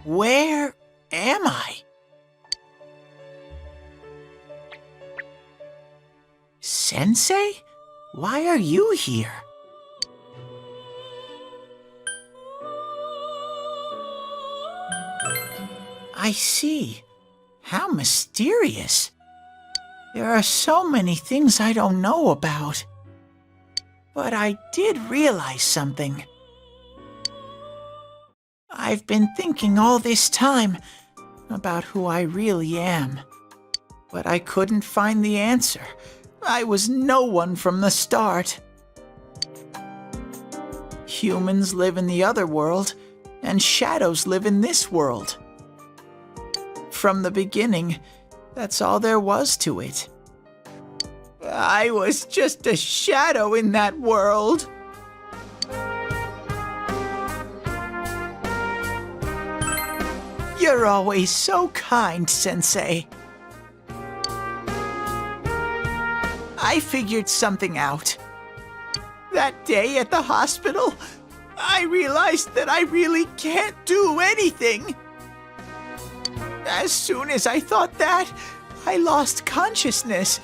Where am I? Sensei? Why are you here? I see. How mysterious. There are so many things I don't know about. But I did realize something. I've been thinking all this time about who I really am. But I couldn't find the answer. I was no one from the start. Humans live in the other world, and shadows live in this world. From the beginning, that's all there was to it. I was just a shadow in that world. You're always so kind, Sensei. I figured something out. That day at the hospital, I realized that I really can't do anything. As soon as I thought that, I lost consciousness.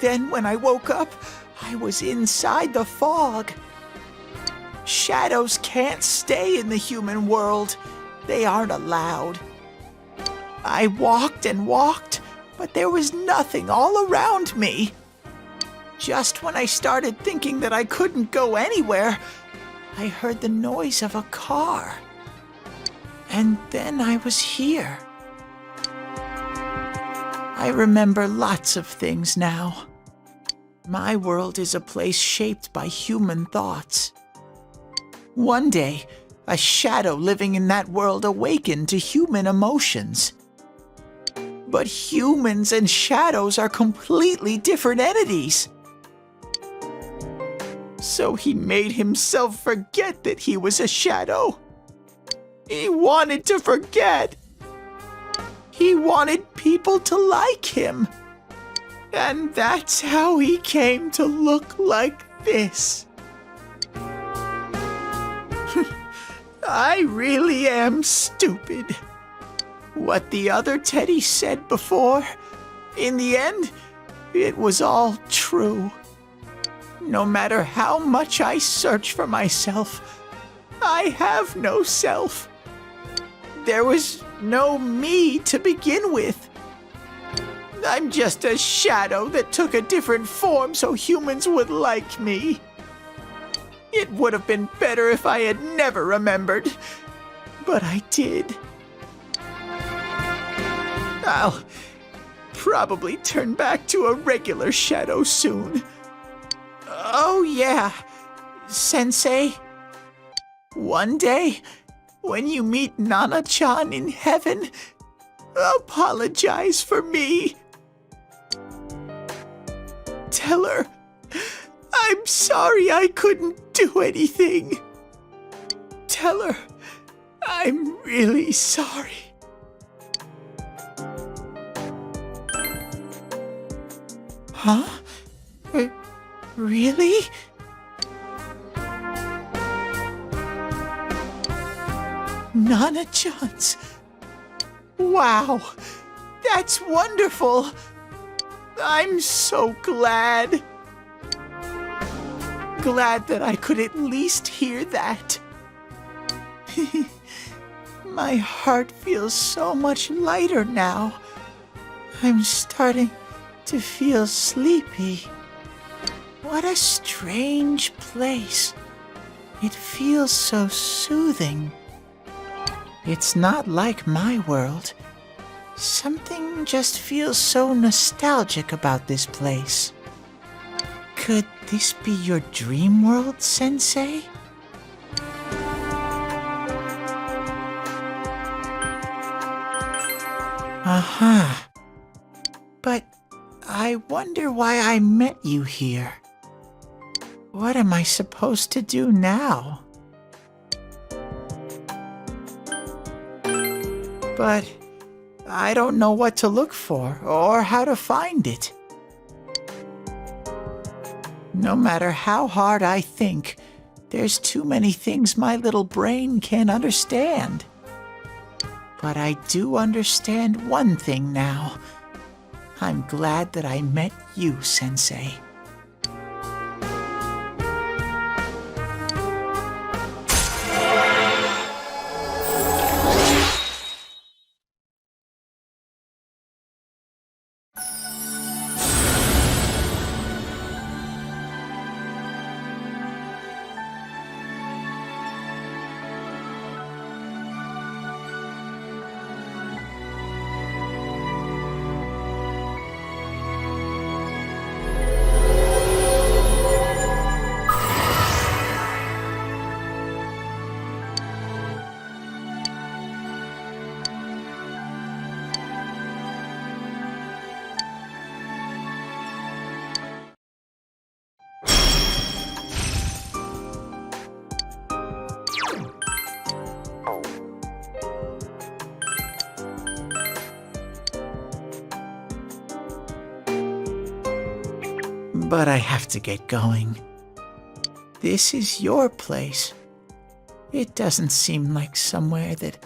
Then when I woke up, I was inside the fog. Shadows can't stay in the human world. They aren't allowed. I walked and walked, but there was nothing all around me. Just when I started thinking that I couldn't go anywhere, I heard the noise of a car. And then I was here. I remember lots of things now. My world is a place shaped by human thoughts. One day, a shadow living in that world awakened to human emotions. But humans and shadows are completely different entities. So he made himself forget that he was a shadow. He wanted to forget. He wanted people to like him. And that's how he came to look like this. I really am stupid. What the other Teddy said before, in the end, it was all true. No matter how much I search for myself, I have no self. There was no me to begin with. I'm just a shadow that took a different form so humans would like me. It would have been better if I had never remembered, but I did. I'll probably turn back to a regular shadow soon. Oh yeah, Sensei. One day, when you meet Nana-chan in heaven, apologize for me. Tell her, I'm sorry I couldn't do anything. Tell her, I'm really sorry. Huh? Really? Nana-chan's. Wow, that's wonderful. I'm so glad. Glad that I could at least hear that. My heart feels so much lighter now. I'm starting to feel sleepy. What a strange place. It feels so soothing. It's not like my world. Something just feels so nostalgic about this place. Could this be your dream world, Sensei? Uh-huh. But I wonder why I met you here. What am I supposed to do now? But I don't know what to look for or how to find it. No matter how hard I think, there's too many things my little brain can't understand. But I do understand one thing now. I'm glad that I met you, Sensei. But I have to get going. This is your place. It doesn't seem like somewhere that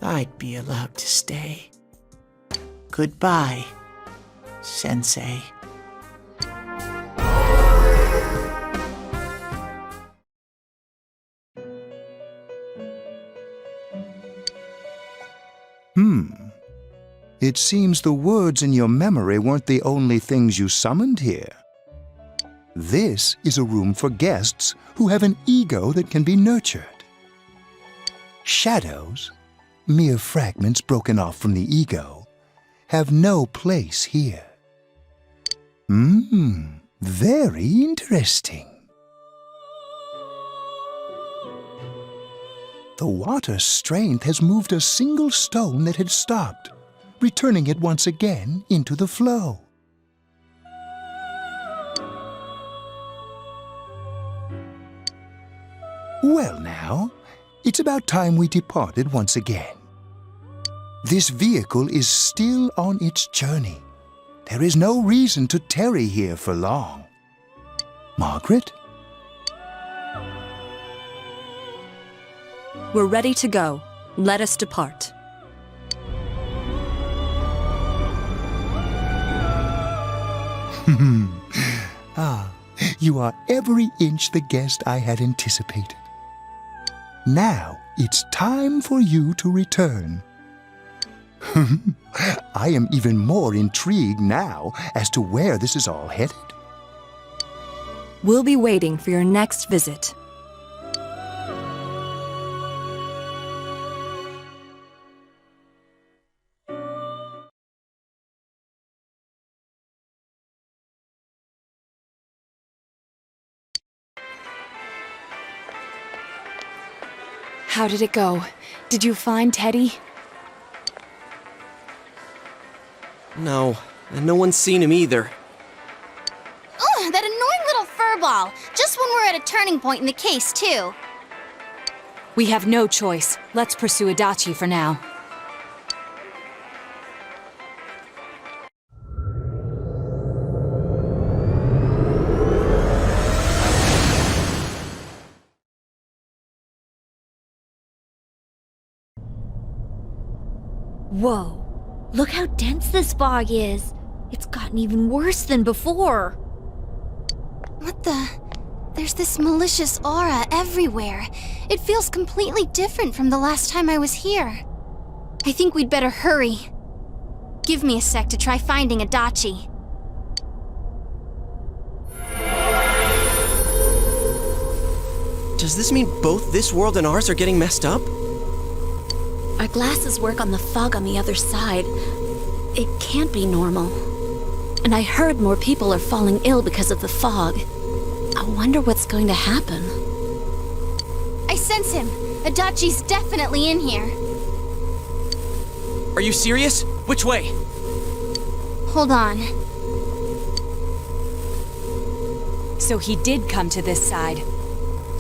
I'd be allowed to stay. Goodbye, Sensei. It seems the words in your memory weren't the only things you summoned here. This is a room for guests who have an ego that can be nurtured. Shadows, mere fragments broken off from the ego, have no place here. Very interesting. The water's strength has moved a single stone that had stopped, returning it once again into the flow. Well now, it's about time we departed once again. This vehicle is still on its journey. There is no reason to tarry here for long. Margaret? We're ready to go. Let us depart. You are every inch the guest I had anticipated. Now it's time for you to return. I am even more intrigued now as to where this is all headed. We'll be waiting for your next visit. How did it go? Did you find Teddy? No, and no one's seen him either. Ugh, that annoying little furball! Just when we're at a turning point in the case, too. We have no choice. Let's pursue Adachi for now. Whoa. Look how dense this fog is. It's gotten even worse than before. What the? There's this malicious aura everywhere. It feels completely different from the last time I was here. I think we'd better hurry. Give me a sec to try finding Adachi. Does this mean both this world and ours are getting messed up? Our glasses work on the fog on the other side. It can't be normal. And I heard more people are falling ill because of the fog. I wonder what's going to happen. I sense him. Adachi's definitely in here. Are you serious? Which way? Hold on. So he did come to this side.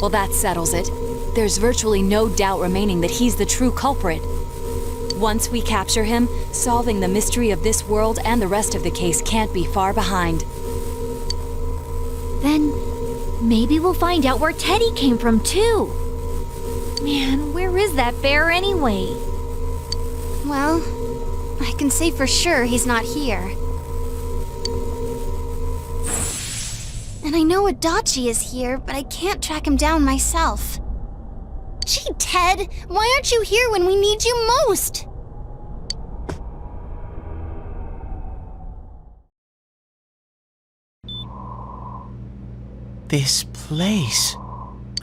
Well, that settles it. There's virtually no doubt remaining that he's the true culprit. Once we capture him, solving the mystery of this world and the rest of the case can't be far behind. Then, maybe we'll find out where Teddy came from, too. Man, where is that bear anyway? Well, I can say for sure he's not here. And I know Adachi is here, but I can't track him down myself. Gee, Ted, why aren't you here when we need you most? This place.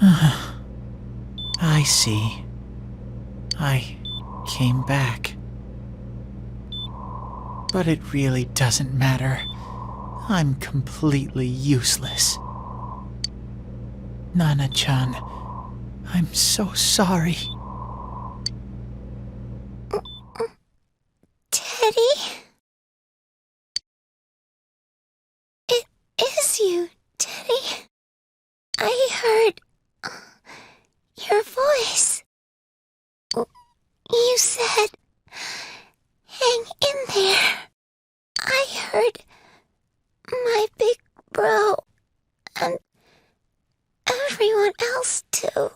I see. I came back. But it really doesn't matter. I'm completely useless. Nana-chan, I'm so sorry. Teddy? It is you, Teddy. I heard your voice. You said, hang in there. I heard my big bro and everyone else too.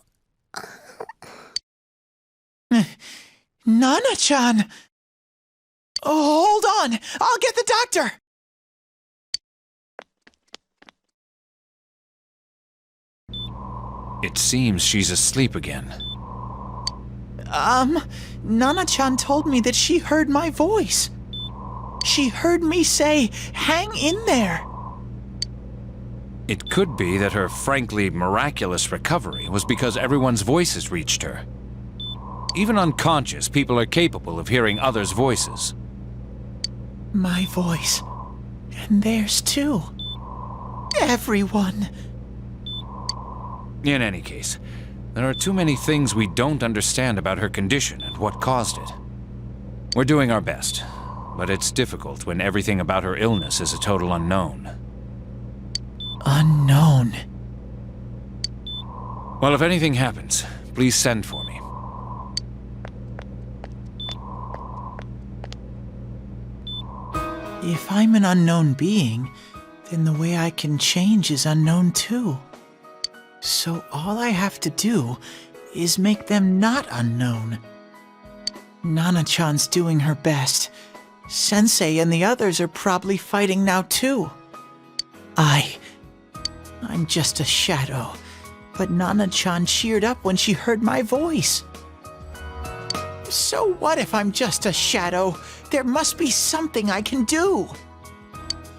Nana-chan! Oh, hold on! I'll get the doctor! It seems she's asleep again. Nana-chan told me that she heard my voice. She heard me say, hang in there. It could be that her frankly miraculous recovery was because everyone's voices reached her. Even unconscious, people are capable of hearing others' voices. My voice. And theirs too. Everyone. In any case, there are too many things we don't understand about her condition and what caused it. We're doing our best, but it's difficult when everything about her illness is a total unknown. Unknown. Well, if anything happens, please send for me. If I'm an unknown being, then the way I can change is unknown too. So all I have to do is make them not unknown. Nana-chan's doing her best. Sensei and the others are probably fighting now too. I'm just a shadow, but Nana-chan cheered up when she heard my voice. So what if I'm just a shadow? There must be something I can do.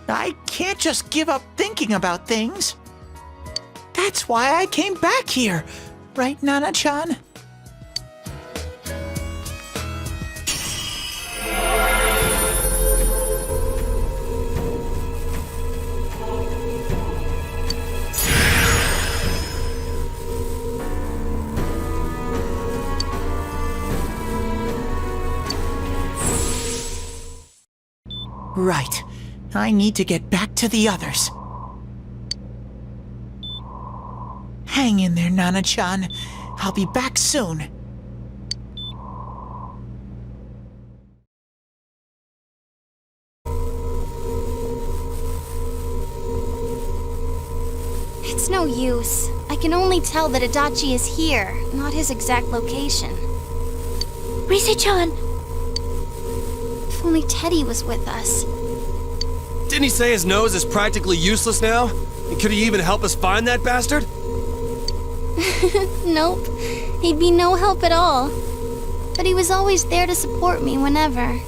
I can't just give up thinking about things. That's why I came back here, right, Nana-chan? Right. I need to get back to the others. Hang in there, Nana-chan. I'll be back soon. It's no use. I can only tell that Adachi is here, not his exact location. Rise-chan! If only Teddy was with us. Didn't he say his nose is practically useless now? And could he even help us find that bastard? Nope. He'd be no help at all. But he was always there to support me whenever.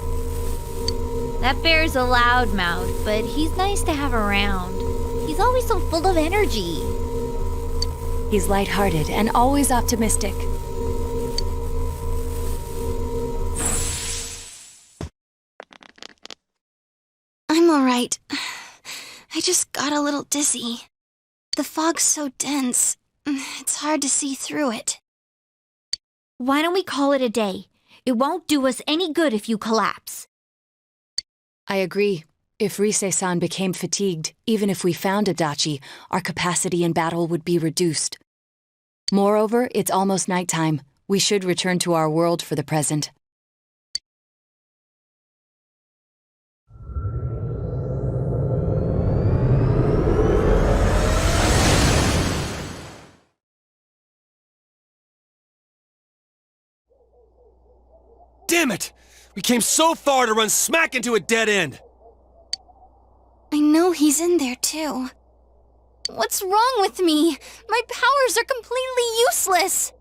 That bear's a loudmouth, but he's nice to have around. He's always so full of energy. He's lighthearted and always optimistic. I'm alright. I just got a little dizzy. The fog's so dense, it's hard to see through it. Why don't we call it a day? It won't do us any good if you collapse. I agree. If Rise-san became fatigued, even if we found Adachi, our capacity in battle would be reduced. Moreover, it's almost nighttime. We should return to our world for the present. Damn it! We came so far to run smack into a dead end. I know he's in there too. What's wrong with me? My powers are completely useless.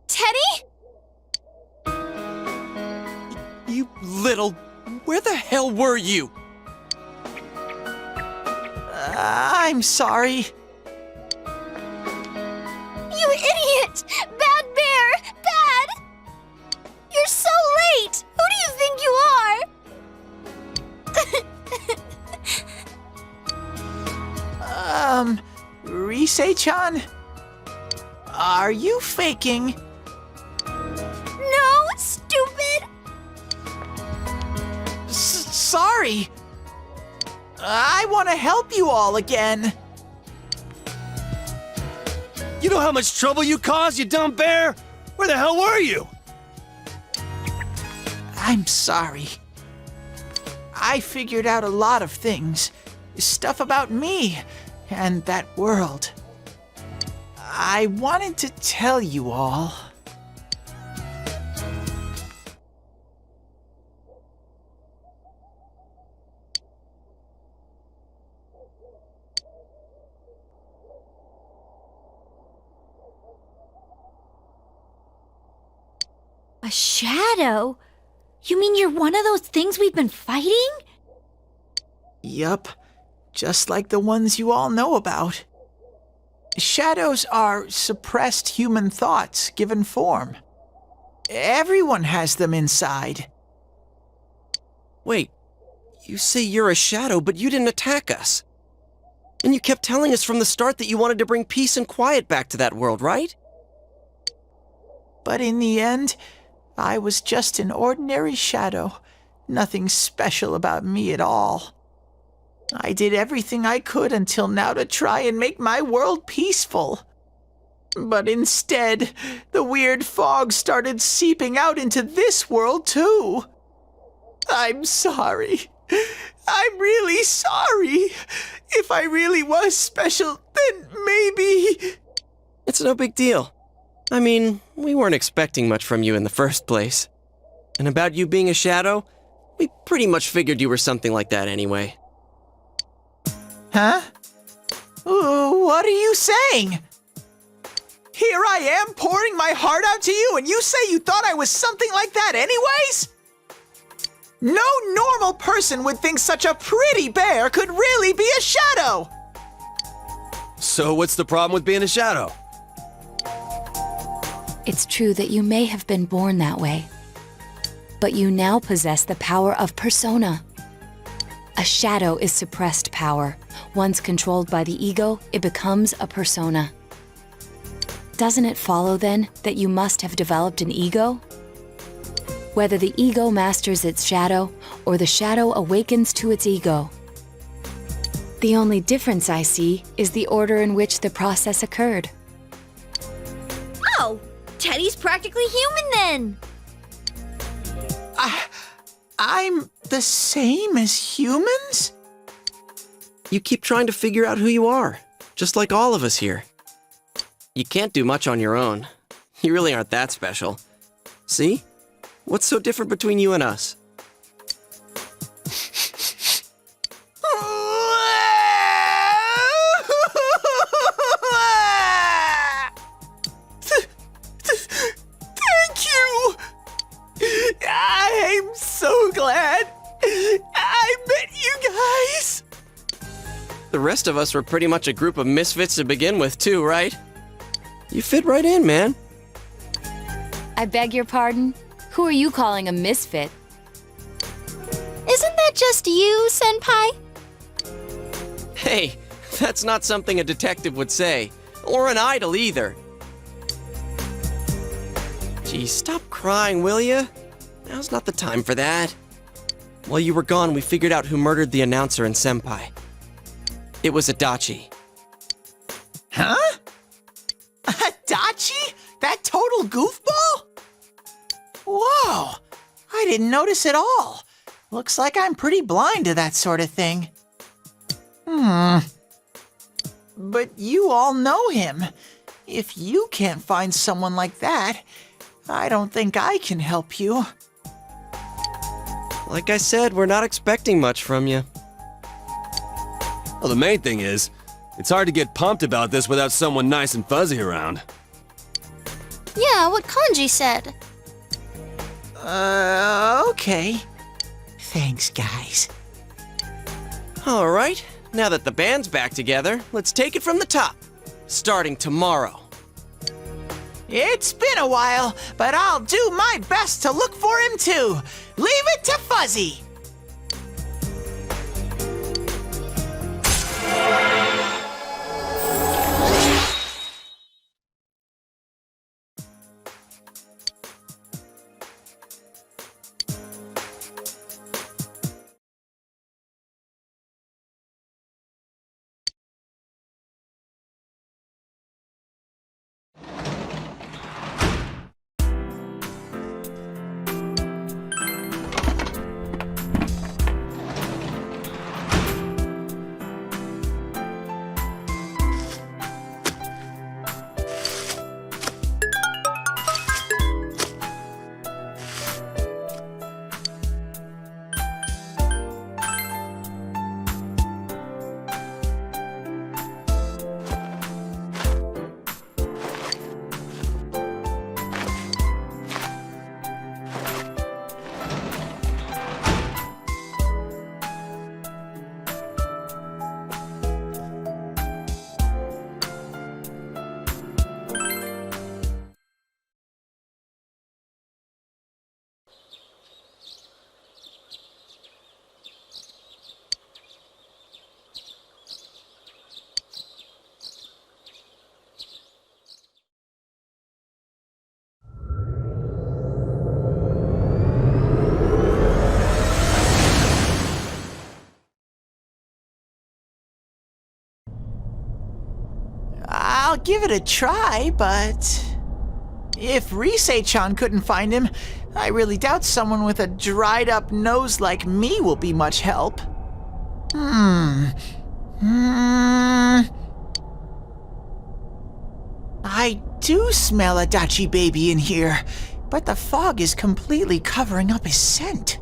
Teddy? You little... Where the hell were you? I'm sorry. You idiot! Bad bear! Bad! You're so late! Who do you think you are? Rise-chan? Are you faking? No, stupid! Sorry. I want to help you all again. You know how much trouble you caused, you dumb bear? Where the hell were you? I'm sorry. I figured out a lot of things. Stuff about me and that world. I wanted to tell you all. A shadow? You mean you're one of those things we've been fighting? Yup, just like the ones you all know about. Shadows are suppressed human thoughts given form. Everyone has them inside. Wait, you say you're a shadow, but you didn't attack us. And you kept telling us from the start that you wanted to bring peace and quiet back to that world, right? But in the end, I was just an ordinary shadow. Nothing special about me at all. I did everything I could until now to try and make my world peaceful. But instead, the weird fog started seeping out into this world too. I'm sorry. I'm really sorry. If I really was special, then maybe... It's no big deal. I mean, we weren't expecting much from you in the first place. And about you being a shadow, we pretty much figured you were something like that anyway. Huh? What are you saying? Here I am pouring my heart out to you, and you say you thought I was something like that anyways? No normal person would think such a pretty bear could really be a shadow! So what's the problem with being a shadow? It's true that you may have been born that way, but you now possess the power of persona. A shadow is suppressed power. Once controlled by the ego, it becomes a persona. Doesn't it follow, then, that you must have developed an ego? Whether the ego masters its shadow, or the shadow awakens to its ego. The only difference I see is the order in which the process occurred. Oh, Teddy's practically human then! I'm the same as humans? You keep trying to figure out who you are, just like all of us here. You can't do much on your own. You really aren't that special. See? What's so different between you and us? Thank you! I'm so glad I met you guys! The rest of us were pretty much a group of misfits to begin with, too, right? You fit right in, man. I beg your pardon? Who are you calling a misfit? Isn't that just you, Senpai? Hey, that's not something a detective would say. Or an idol, either. Gee, stop crying, will ya? Now's not the time for that. While you were gone, we figured out who murdered the announcer and Senpai. It was Adachi. Huh? Adachi? That total goofball? Whoa, I didn't notice at all. Looks like I'm pretty blind to that sort of thing. But you all know him. If you can't find someone like that, I don't think I can help you. Like I said, we're not expecting much from you. Well, the main thing is, it's hard to get pumped about this without someone nice and fuzzy around. Yeah, what Kanji said. Okay. Thanks, guys. All right, now that the band's back together, let's take it from the top, starting tomorrow. It's been a while, but I'll do my best to look for him too. Leave it to Fuzzy. I'll give it a try, but if Risei-chan couldn't find him, I really doubt someone with a dried up nose like me will be much help. I do smell a Dachi baby in here, but the fog is completely covering up his scent.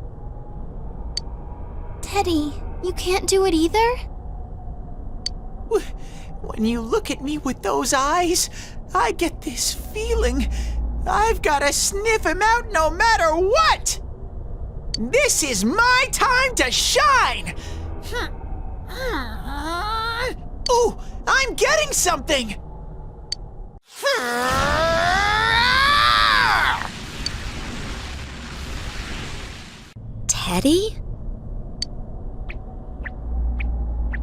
Teddy, you can't do it either? When you look at me with those eyes, I get this feeling I've gotta sniff him out no matter what! This is my time to shine! Ooh, I'm getting something! Teddy?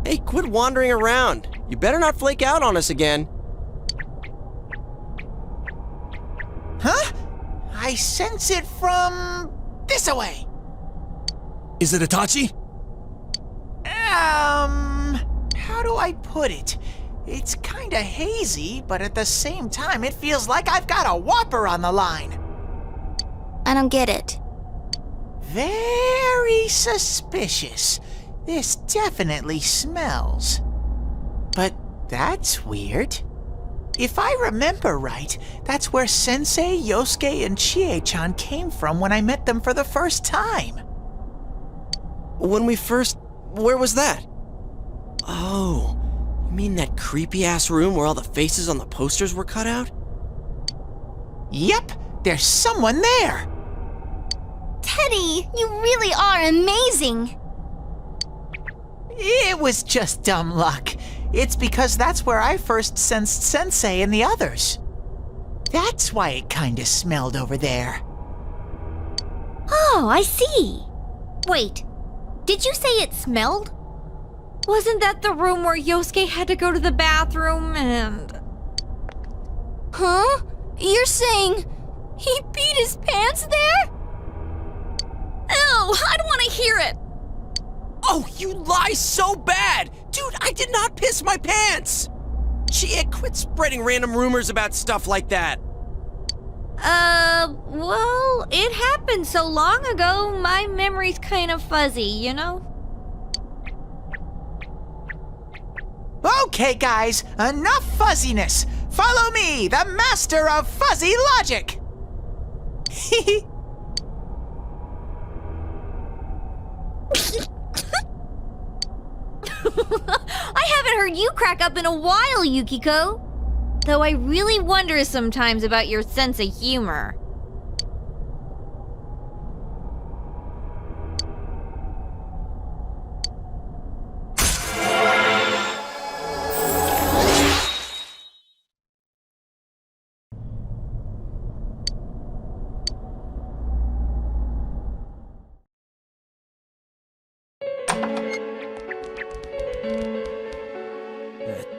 Hey, quit wandering around. You better not flake out on us again. Huh? I sense it from this-a-way. Is it Itachi? How do I put it? It's kinda hazy, but at the same time, it feels like I've got a whopper on the line. I don't get it. Very suspicious. This definitely smells. But that's weird. If I remember right, that's where Sensei, Yosuke, and Chie-chan came from when I met them for the first time. Where was that? Oh, you mean that creepy-ass room where all the faces on the posters were cut out? Yep, there's someone there. Teddy, you really are amazing! It was just dumb luck. It's because that's where I first sensed Sensei and the others. That's why it kinda smelled over there. Oh, I see. Wait, did you say it smelled? Wasn't that the room where Yosuke had to go to the bathroom and... Huh? You're saying he peed his pants there? Ew, I don't want to hear it! Oh, you lie so bad! Dude, I did not piss my pants! Chie, quit spreading random rumors about stuff like that. Well, it happened so long ago, my memory's kind of fuzzy, you know? Okay, guys, enough fuzziness. Follow me, the master of fuzzy logic. I haven't heard you crack up in a while, Yukiko. Though I really wonder sometimes about your sense of humor.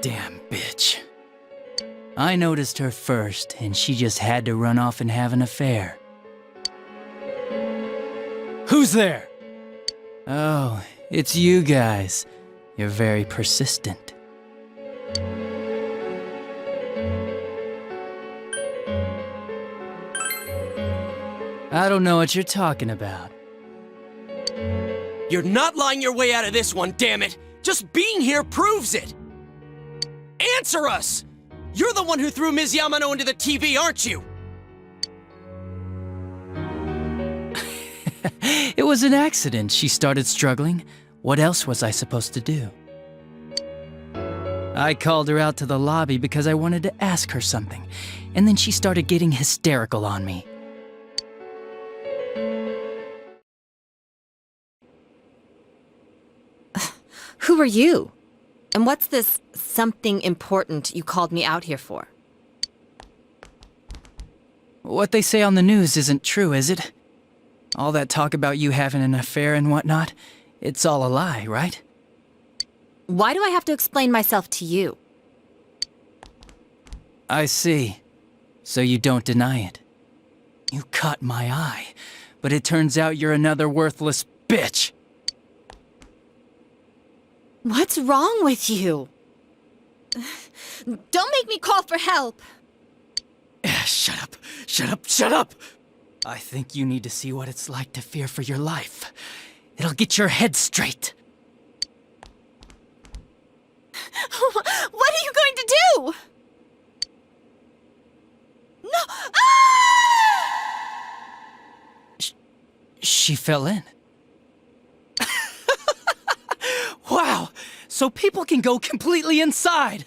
Damn bitch. I noticed her first, and she just had to run off and have an affair. Who's there? Oh, it's you guys. You're very persistent. I don't know what you're talking about. You're not lying your way out of this one, damn it! Just being here proves it! Answer us! You're the one who threw Ms. Yamano into the TV, aren't you? It was an accident. She started struggling. What else was I supposed to do? I called her out to the lobby because I wanted to ask her something, and then she started getting hysterical on me. Who are you? And what's this something important you called me out here for? What they say on the news isn't true, is it? All that talk about you having an affair and whatnot, it's all a lie, right? Why do I have to explain myself to you? I see. So you don't deny it. You caught my eye, but it turns out you're another worthless bitch. What's wrong with you? Don't make me call for help. Shut up, shut up, shut up! I think you need to see what it's like to fear for your life. It'll get your head straight. What are you going to do? No! Ah! She fell in. Wow! So people can go completely inside!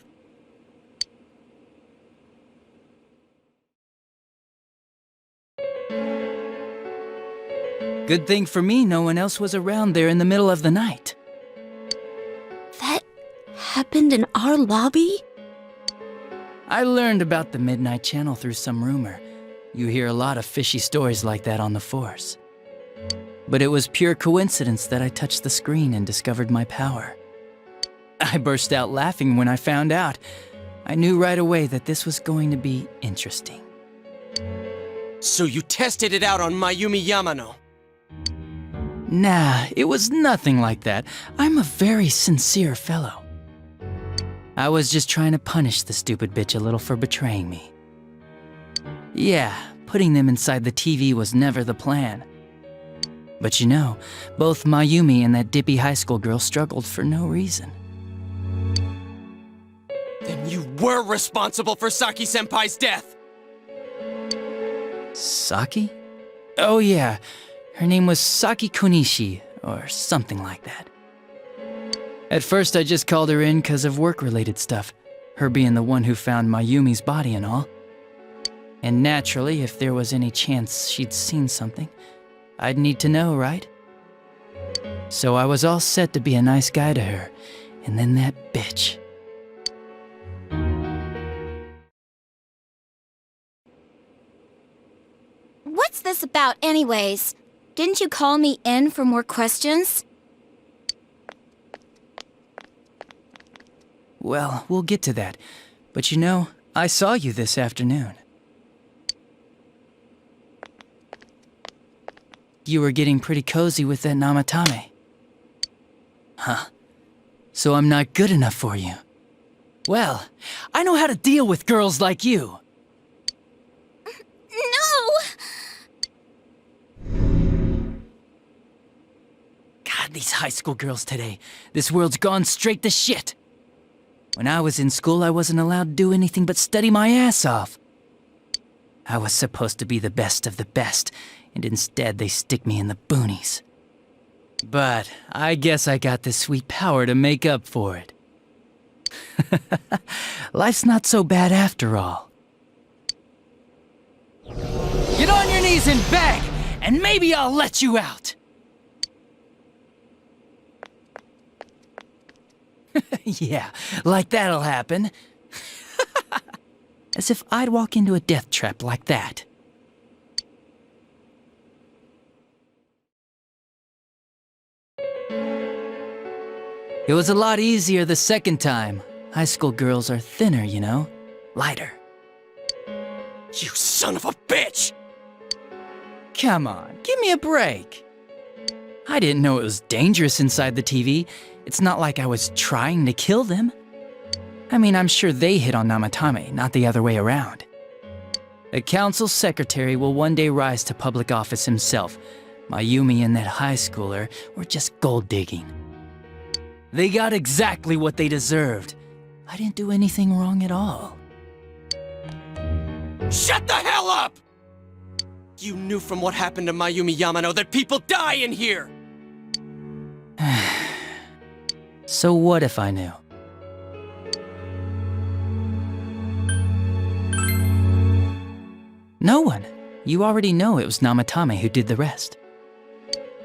Good thing for me, no one else was around there in the middle of the night. That happened in our lobby? I learned about the Midnight Channel through some rumor. You hear a lot of fishy stories like that on the force. But it was pure coincidence that I touched the screen and discovered my power. I burst out laughing when I found out. I knew right away that this was going to be interesting. So you tested it out on Mayumi Yamano? Nah, it was nothing like that. I'm a very sincere fellow. I was just trying to punish the stupid bitch a little for betraying me. Yeah, putting them inside the TV was never the plan. But you know, both Mayumi and that dippy high school girl struggled for no reason. Then you were responsible for Saki-senpai's death! Saki? Oh yeah, her name was Saki Konishi, or something like that. At first I just called her in because of work-related stuff, her being the one who found Mayumi's body and all. And naturally, if there was any chance she'd seen something, I'd need to know, right? So I was all set to be a nice guy to her, and then that bitch. What's this about anyways? Didn't you call me in for more questions? Well, we'll get to that. But you know, I saw you this afternoon. You were getting pretty cozy with that Namatame. Huh. So I'm not good enough for you. Well, I know how to deal with girls like you. No! God, these high school girls today. This world's gone straight to shit. When I was in school, I wasn't allowed to do anything but study my ass off. I was supposed to be the best of the best, and instead they stick me in the boonies. But I guess I got this sweet power to make up for it. Life's not so bad after all. Get on your knees and beg, and maybe I'll let you out. Yeah, like that'll happen. As if I'd walk into a death trap like that. It was a lot easier the second time. High school girls are thinner, you know? Lighter. You son of a bitch! Come on, give me a break. I didn't know it was dangerous inside the TV. It's not like I was trying to kill them. I mean, I'm sure they hit on Namatame, not the other way around. The council secretary will one day rise to public office himself. Mayumi and that high schooler were just gold digging. They got exactly what they deserved. I didn't do anything wrong at all. Shut the hell up! You knew from what happened to Mayumi Yamano that people die in here! So what if I knew? No one. You already know it was Namatame who did the rest.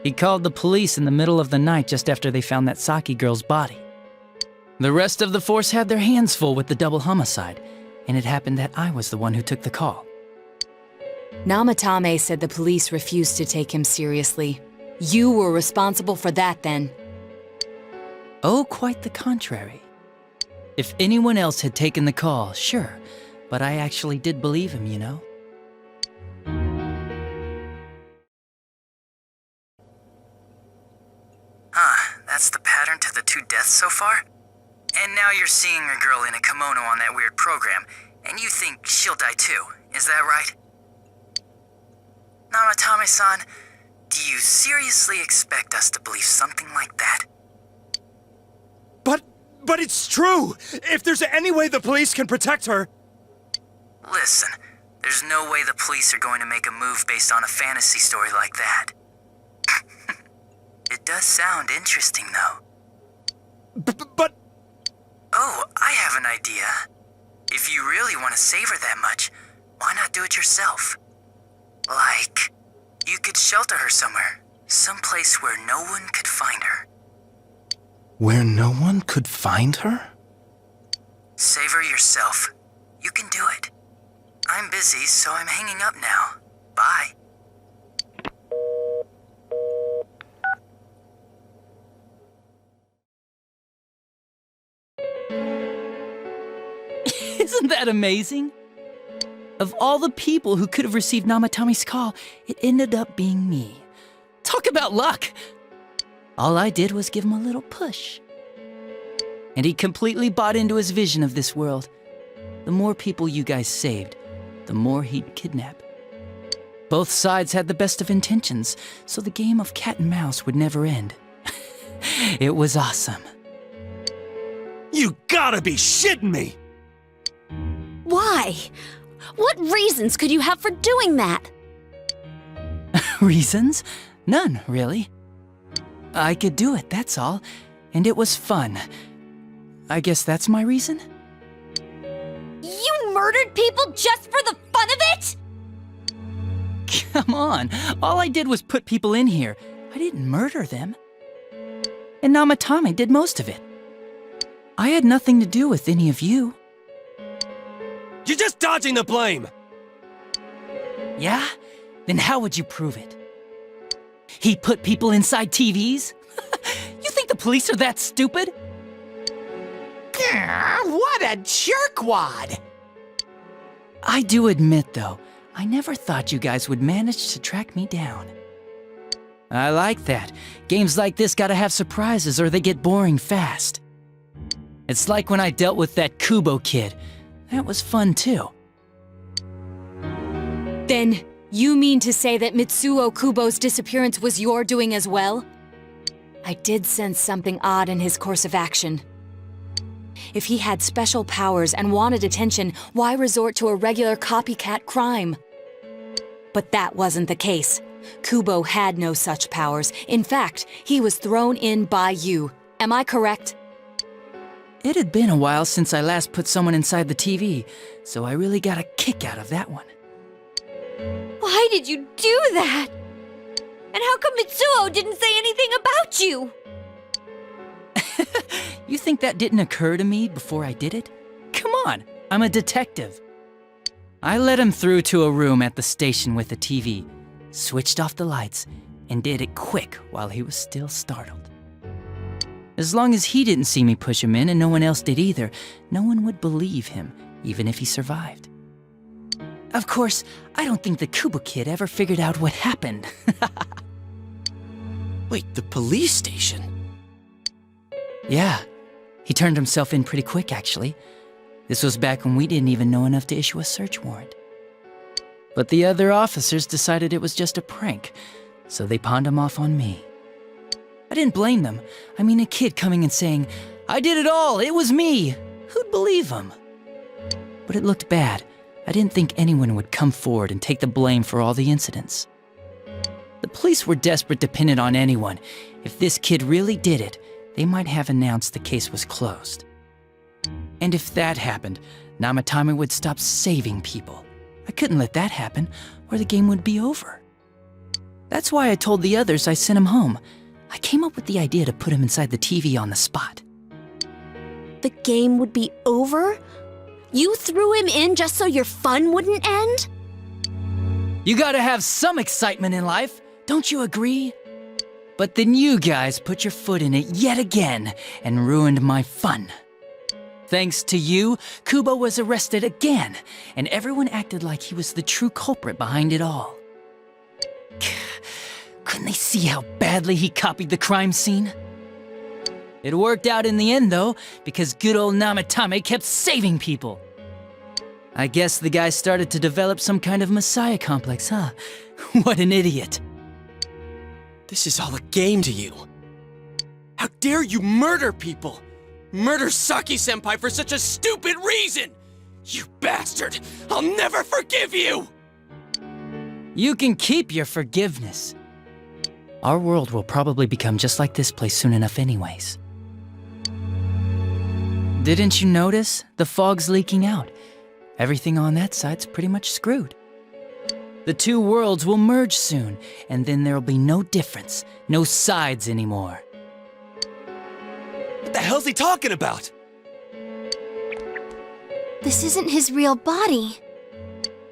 He called the police in the middle of the night just after they found that Saki girl's body. The rest of the force had their hands full with the double homicide, and it happened that I was the one who took the call. Namatame said the police refused to take him seriously. You were responsible for that then. Oh, quite the contrary. If anyone else had taken the call, sure, but I actually did believe him, you know? That's the pattern to the 2 deaths so far? And now you're seeing a girl in a kimono on that weird program, and you think she'll die too, is that right? Namatame-san, do you seriously expect us to believe something like that? But it's true! If there's any way the police can protect her... Listen, there's no way the police are going to make a move based on a fantasy story like that. It does sound interesting, though. But... Oh, I have an idea. If you really want to save her that much, why not do it yourself? Like, you could shelter her somewhere. Someplace where no one could find her. Where no one could find her? Save her yourself. You can do it. I'm busy, so I'm hanging up now. Bye. Isn't that amazing? Of all the people who could have received Namatame's call, it ended up being me. Talk about luck! All I did was give him a little push. And he completely bought into his vision of this world. The more people you guys saved, the more he'd kidnap. Both sides had the best of intentions, so the game of cat and mouse would never end. It was awesome. You gotta be shitting me! Why? What reasons could you have for doing that? Reasons? None, really. I could do it, that's all. And it was fun. I guess that's my reason? You murdered people just for the fun of it? Come on, all I did was put people in here. I didn't murder them. And Namatame did most of it. I had nothing to do with any of you. You're just dodging the blame! Yeah? Then how would you prove it? He put people inside TVs? You think the police are that stupid? What a jerkwad! I do admit, though, I never thought you guys would manage to track me down. I like that. Games like this gotta have surprises or they get boring fast. It's like when I dealt with that Kubo kid. That was fun, too. Then, you mean to say that Mitsuo Kubo's disappearance was your doing as well? I did sense something odd in his course of action. If he had special powers and wanted attention, why resort to a regular copycat crime? But that wasn't the case. Kubo had no such powers. In fact, he was thrown in by you. Am I correct? It had been a while since I last put someone inside the TV, so I really got a kick out of that one. Why did you do that? And how come Mitsuo didn't say anything about you? You think that didn't occur to me before I did it? Come on, I'm a detective. I led him through to a room at the station with a TV, switched off the lights, and did it quick while he was still startled. As long as he didn't see me push him in and no one else did either, no one would believe him, even if he survived. Of course, I don't think the Kubo kid ever figured out what happened. Wait, the police station? Yeah, he turned himself in pretty quick, actually. This was back when we didn't even know enough to issue a search warrant. But the other officers decided it was just a prank, so they pawned him off on me. I didn't blame them. I mean, a kid coming and saying, "I did it all, it was me." Who'd believe him? But it looked bad. I didn't think anyone would come forward and take the blame for all the incidents. The police were desperate to pin it on anyone. If this kid really did it, they might have announced the case was closed. And if that happened, Namatame would stop saving people. I couldn't let that happen, or the game would be over. That's why I told the others I sent him home. I came up with the idea to put him inside the TV on the spot. The game would be over? You threw him in just so your fun wouldn't end? You gotta have some excitement in life, don't you agree? But then you guys put your foot in it yet again and ruined my fun. Thanks to you, Kubo was arrested again, and everyone acted like he was the true culprit behind it all. Couldn't they see how badly he copied the crime scene? It worked out in the end, though, because good old Namatame kept saving people. I guess the guy started to develop some kind of messiah complex, huh? What an idiot. This is all a game to you. How dare you murder people? Murder Saki-senpai for such a stupid reason! You bastard! I'll never forgive you! You can keep your forgiveness. Our world will probably become just like this place soon enough anyways. Didn't you notice? The fog's leaking out. Everything on that side's pretty much screwed. The two worlds will merge soon, and then there'll be no difference, no sides anymore. What the hell's he talking about? This isn't his real body.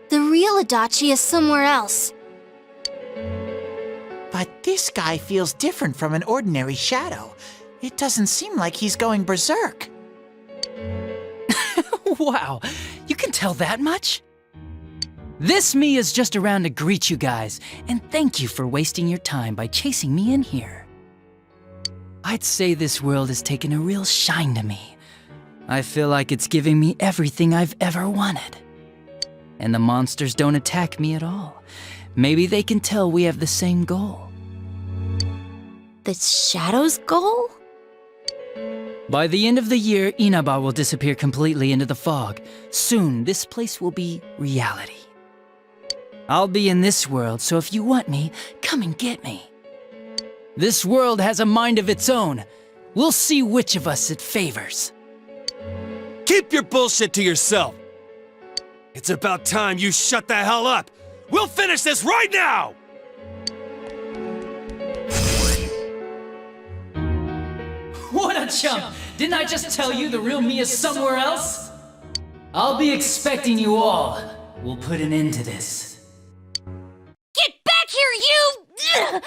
The real Adachi is somewhere else. But this guy feels different from an ordinary shadow. It doesn't seem like he's going berserk. Wow, you can tell that much? This me is just around to greet you guys, and thank you for wasting your time by chasing me in here. I'd say this world has taken a real shine to me. I feel like it's giving me everything I've ever wanted. And the monsters don't attack me at all. Maybe they can tell we have the same goal. The Shadow's goal? By the end of the year, Inaba will disappear completely into the fog. Soon, this place will be reality. I'll be in this world, so if you want me, come and get me. This world has a mind of its own. We'll see which of us it favors. Keep your bullshit to yourself. It's about time you shut the hell up. We'll finish this right now! What a chump! Didn't I just tell you the real me is somewhere else? I'll be expecting you all. We'll put an end to this. Get back here, you!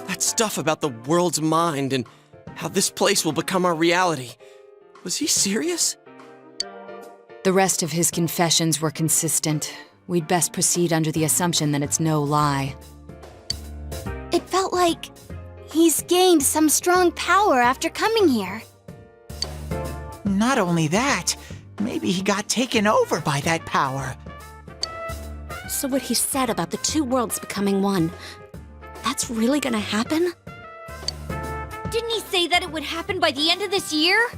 That stuff about the world's mind and how this place will become our reality. Was he serious? The rest of his confessions were consistent. We'd best proceed under the assumption that it's no lie. It felt like he's gained some strong power after coming here. Not only that, maybe he got taken over by that power. So what he said about the two worlds becoming one, that's really gonna happen? Didn't he say that it would happen by the end of this year?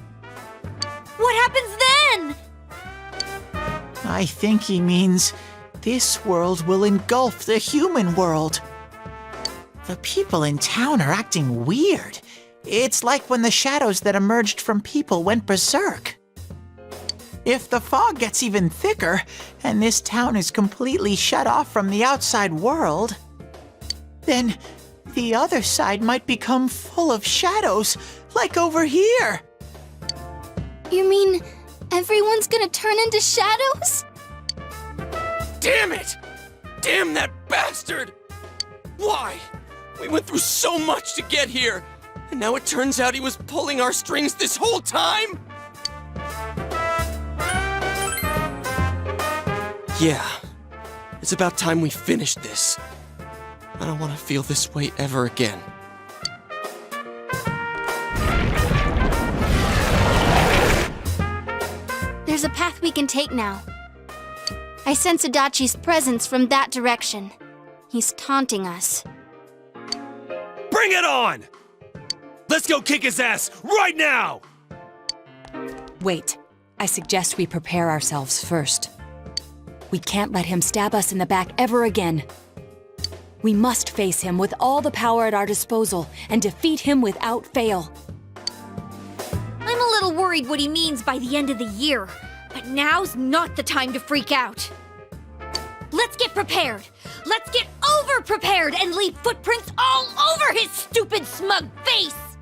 What happens then? I think he means this world will engulf the human world. The people in town are acting weird. It's like when the shadows that emerged from people went berserk. If the fog gets even thicker, and this town is completely shut off from the outside world, then the other side might become full of shadows, like over here. You mean everyone's gonna turn into shadows? Damn it! Damn that bastard! Why? We went through so much to get here, and now it turns out he was pulling our strings this whole time? Yeah, it's about time we finished this. I don't want to feel this way ever again. There's a path we can take now. I sense Adachi's presence from that direction. He's taunting us. Bring it on! Let's go kick his ass right now! Wait, I suggest we prepare ourselves first. We can't let him stab us in the back ever again. We must face him with all the power at our disposal and defeat him without fail. I'm a little worried what he means by the end of the year, but now's not the time to freak out. Let's get prepared. Let's get over-prepared and leave footprints all over his stupid, smug face!